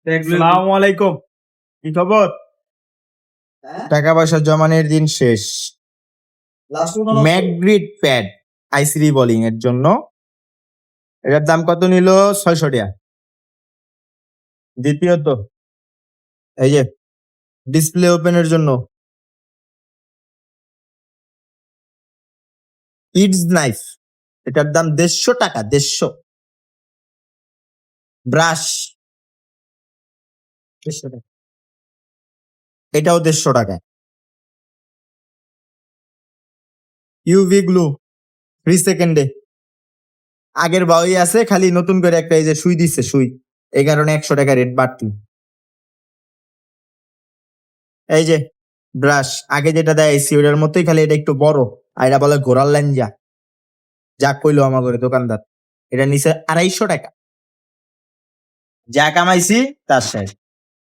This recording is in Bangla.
আসসালামু আলাইকুম। কি খবর? টাকা পয়সা জমানোর দিন শেষ। ম্যাকগ্রিড প্যাড আইসিডি বোলিং এর জন্য এটার দাম কত নিল? 600 টাকা। দ্বিতীয়ত এই যে ডিসপ্লে ওপেনের জন্য ইটস নাইফ, এটার দাম 150 টাকা। 150। ব্রাশ এটাও 150 টাকা। ইউভি গ্লু 3 সেকেন্ডে। আগের বাউই আছে, খালি নতুন করে একটা এই যে সুই দিচ্ছে, সুই, এই কারণে 100 টাকা রেট বাড়তি। এই যে ব্রাশ, আগে যেটা দেয় এসি ওটার মতোই, খালি এটা একটু বড়, আর এটা বলে ঘোড়ার ল্যাঞ্জা। যা কইলো আমার ঘরে দোকানদার, এটা নিচে 250 টাকা। যা কামাইছি তার শেষ।